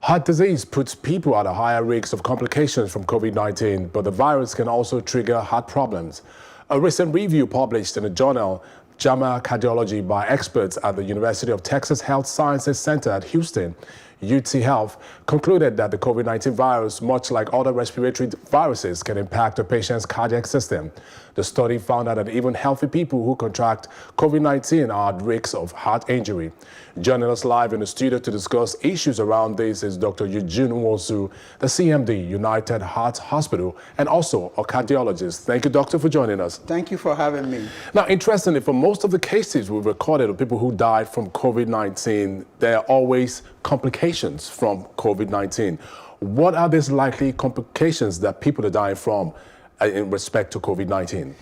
Heart disease puts people at a higher risk of complications from COVID-19, but the virus can also trigger heart problems. A recent review published in the journal JAMA Cardiology by experts at the University of Texas Health Sciences Center at Houston, UT Health, concluded that the COVID-19 virus, much like other respiratory viruses, can impact a patient's cardiac system. The study found out that even healthy people who contract COVID-19 are at risk of heart injury. Joining us live in the studio to discuss issues around this is Dr. Eugene Nwosu, the CMD, United Heart Hospital, and also a cardiologist. Thank you, doctor, for joining us. Thank you for having me. Now, interestingly, for most of the cases we've recorded of people who died from COVID-19, there are always complications from COVID-19. What are these likely complications that people are dying from in respect to COVID-19?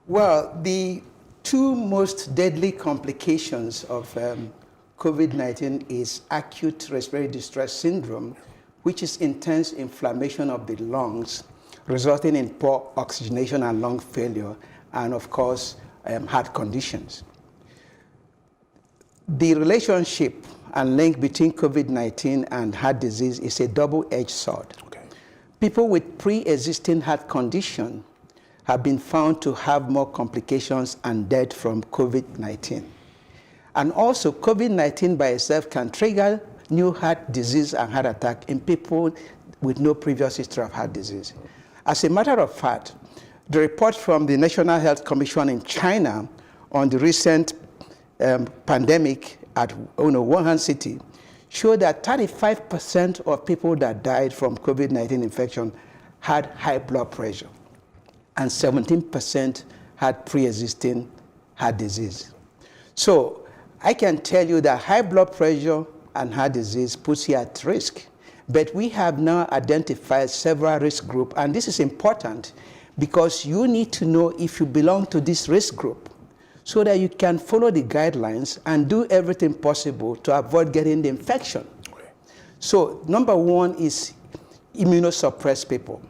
Well, the two most deadly complications of COVID-19 is acute respiratory distress syndrome, which is intense inflammation of the lungs, resulting in poor oxygenation and lung failure, and of course, heart conditions. The relationship and link between COVID-19 and heart disease is a double-edged sword. Okay. People with pre-existing heart condition have been found to have more complications and death from COVID-19. And also, COVID-19 by itself can trigger new heart disease and heart attack in people with no previous history of heart disease. As a matter of fact, the report from the National Health Commission in China on the recent pandemic at Wuhan City showed that 35% of people that died from COVID-19 infection had high blood pressure, and 17% had pre-existing heart disease. So I can tell you that high blood pressure and heart disease puts you at risk, but we have now identified several risk groups, and this is important because you need to know if you belong to this risk group so that you can follow the guidelines and do everything possible to avoid getting the infection. Okay. So number one is immunosuppressed people.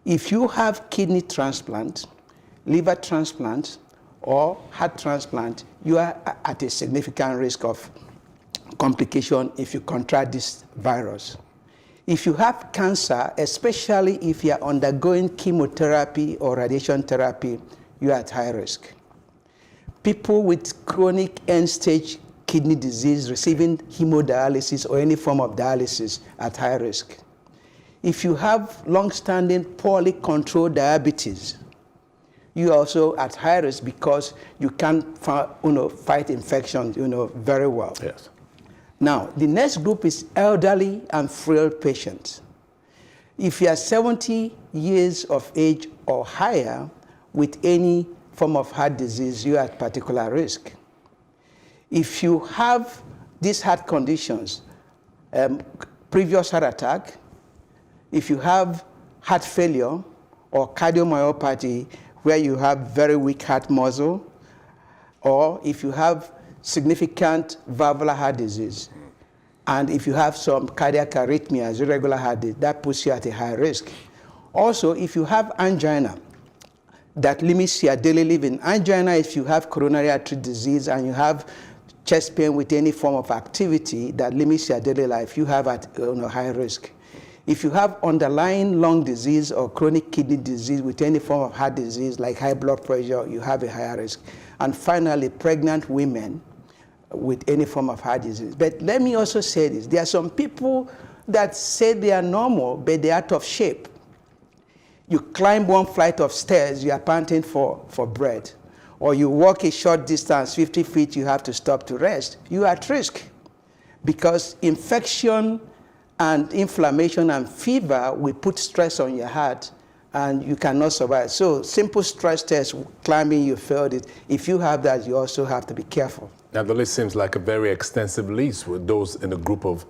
If you have kidney transplant, liver transplant, or heart transplant, you are at a significant risk of complication if you contract this virus. If you have cancer, especially if you are undergoing chemotherapy or radiation therapy, you are at high risk. People with chronic end-stage kidney disease receiving hemodialysis or any form of dialysis at high risk. If you have long-standing poorly controlled diabetes, you are also at high risk because you can't fight infections very well. Yes. Now, the next group is elderly and frail patients. If you are 70 years of age or higher with any form of heart disease, you are at particular risk. If you have these heart conditions, previous heart attack, if you have heart failure or cardiomyopathy where you have very weak heart muscle, or if you have significant valvular heart disease, and if you have some cardiac arrhythmias, irregular heartbeat, that puts you at a high risk. Also, if you have angina, that limits your daily living. Angina, if you have coronary artery disease and you have chest pain with any form of activity that limits your daily life, you have at high risk. If you have underlying lung disease or chronic kidney disease with any form of heart disease like high blood pressure, you have a higher risk. And finally, pregnant women with any form of heart disease. But let me also say this. There are some people that say they are normal, but they are out of shape. You climb one flight of stairs, you are panting for breath. Or you walk a short distance, 50 feet, you have to stop to rest. You are at risk because infection and inflammation and fever will put stress on your heart and you cannot survive. So simple stress test, climbing, you failed it. If you have that, you also have to be careful. Now, the list seems like a very extensive list with those in the group of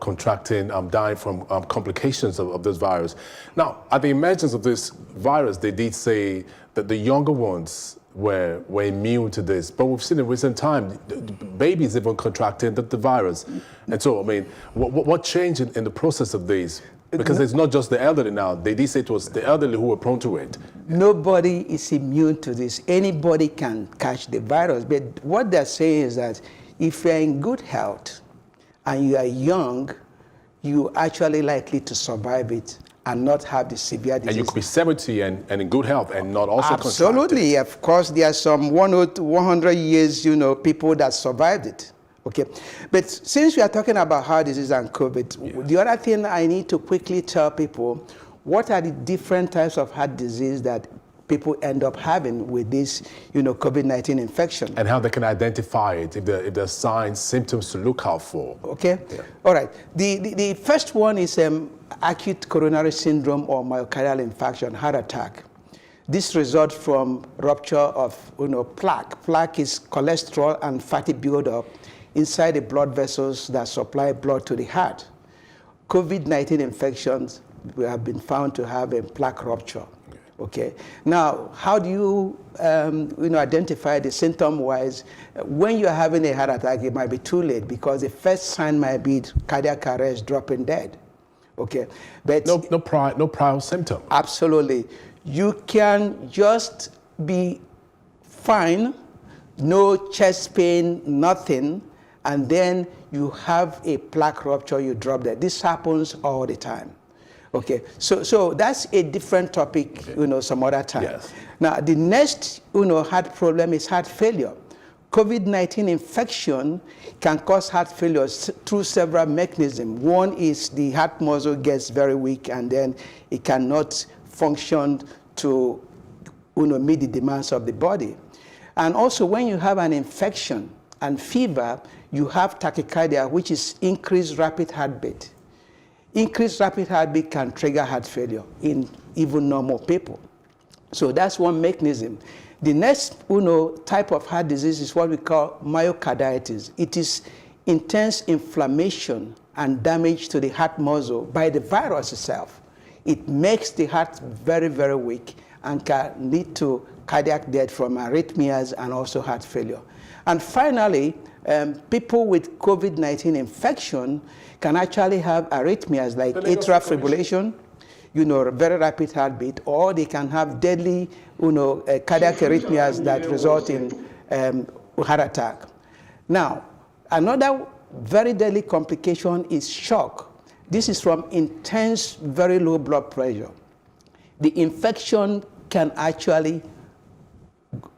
contracting, dying from complications of this virus. Now, at the emergence of this virus, they did say that the younger ones were immune to this. But we've seen in recent time, babies even contracting the virus. And so, I mean, what changed in the process of this? Because it's not just the elderly now. They did say it was the elderly who were prone to it. Nobody is immune to this. Anybody can catch the virus. But what they're saying is that if you're in good health and you are young, you're actually likely to survive it and not have the severe disease. And you could be 70 and in good health and not also Absolutely. Of course, there are some 100 years, people that survived it. Okay. But since we are talking about heart disease and COVID, yes, the other thing I need to quickly tell people, what are the different types of heart disease that people end up having with this, COVID-19 infection? And how they can identify it, if there are signs, symptoms to look out for. Okay. Yeah. All right. The first one is acute coronary syndrome or myocardial infarction, heart attack. This results from rupture of plaque. Plaque is cholesterol and fatty buildup inside the blood vessels that supply blood to the heart. COVID-19 infections have been found to have a plaque rupture. Okay. Now, how do you identify the symptom-wise? When you're having a heart attack, it might be too late because the first sign might be cardiac arrest, dropping dead. Okay. But no prior symptom. Absolutely. You can just be fine, no chest pain, nothing, and then you have a plaque rupture, you drop dead. This happens all the time. Okay, so that's a different topic, some other time. Yes. Now, the next, heart problem is heart failure. COVID-19 infection can cause heart failure through several mechanisms. One is the heart muscle gets very weak and then it cannot function to, meet the demands of the body. And also when you have an infection and fever, you have tachycardia, which is increased rapid heartbeat. Increased rapid heartbeat can trigger heart failure in even normal people. So that's one mechanism. The next type of heart disease is what we call myocarditis. It is intense inflammation and damage to the heart muscle by the virus itself. It makes the heart very, very weak and can lead to cardiac death from arrhythmias and also heart failure. And finally, people with COVID-19 infection can actually have arrhythmias like atrial fibrillation, very rapid heartbeat, or they can have deadly, cardiac arrhythmias that result in heart attack. Now, another very deadly complication is shock. This is from intense, very low blood pressure. The infection can actually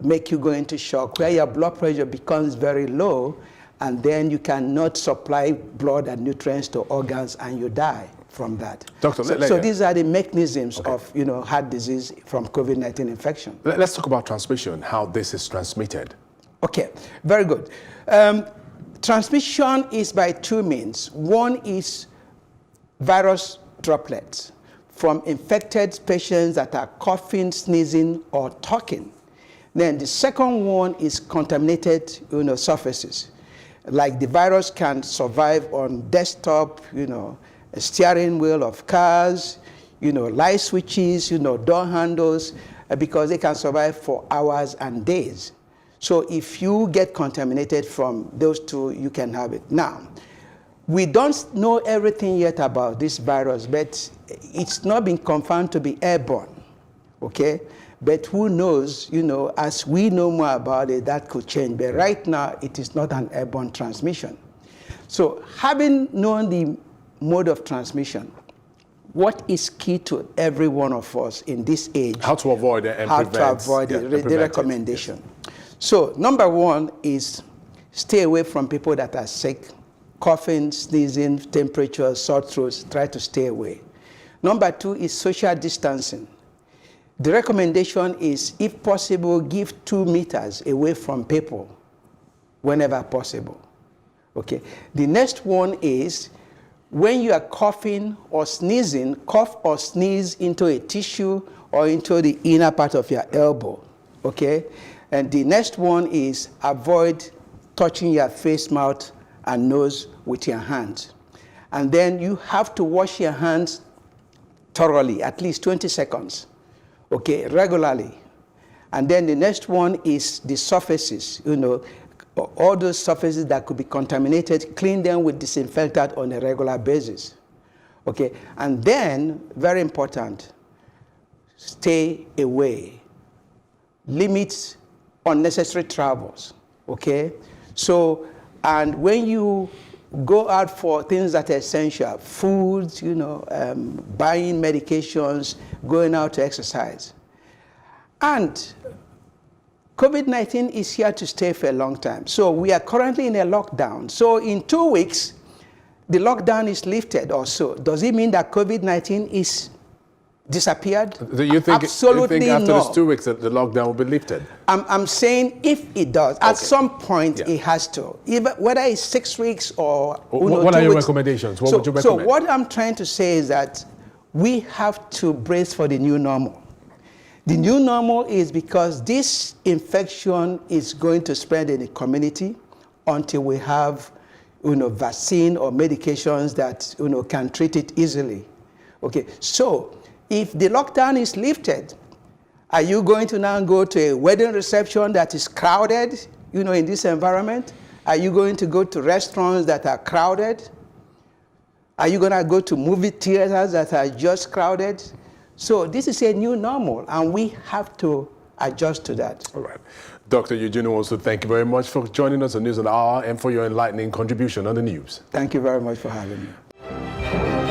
make you go into shock, where your blood pressure becomes very low, and then you cannot supply blood and nutrients to organs, and you die from that. Doctor, so these are the mechanisms of heart disease from COVID-19 infection. Let's talk about transmission, how this is transmitted. Okay, very good. Transmission is by two means. One is virus droplets from infected patients that are coughing, sneezing, or talking. Then the second one is contaminated surfaces. Like the virus can survive on desktop, a steering wheel of cars, light switches, door handles, because they can survive for hours and days. So if you get contaminated from those two, you can have it. Now, we don't know everything yet about this virus, but it's not been confirmed to be airborne, okay? But who knows, as we know more about it, that could change. But right now, it is not an airborne transmission. So having known the mode of transmission, what is key to every one of us in this age? How to avoid it and prevent. How to avoid the recommendation. Yes. So number one is stay away from people that are sick, coughing, sneezing, temperature, sore throats. Try to stay away. Number two is social distancing. The recommendation is, if possible, give 2 meters away from people whenever possible. Okay. The next one is, when you are coughing or sneezing, cough or sneeze into a tissue or into the inner part of your elbow. Okay. And the next one is, avoid touching your face, mouth, and nose with your hands. And then you have to wash your hands thoroughly, at least 20 seconds. Okay, regularly. And then the next one is the surfaces, all those surfaces that could be contaminated, clean them with disinfectant on a regular basis. Okay, and then, very important, stay away. Limit unnecessary travels, okay? So, and when you go out for things that are essential, foods, buying medications, going out to exercise. And COVID-19 is here to stay for a long time. So we are currently in a lockdown. So in 2 weeks, the lockdown is lifted or so. Does it mean that COVID-19 is disappeared? Do you think, Absolutely you think after no. these 2 weeks that the lockdown will be lifted? I'm saying if it does, at some point Yeah. it has to. Even whether it's 6 weeks or What are 2 your weeks. recommendations? What would you recommend? So what I'm trying to say is that we have to brace for the new normal. The new normal is because this infection is going to spread in the community until we have vaccine or medications that can treat it easily. Okay, so if the lockdown is lifted, are you going to now go to a wedding reception that is crowded, in this environment? Are you going to go to restaurants that are crowded? Are you going to go to movie theaters that are just crowded? So this is a new normal, and we have to adjust to that. All right. Dr. Eugene Nwosu, thank you very much for joining us on News on the Hour and for your enlightening contribution on the news. Thank you very much for having me.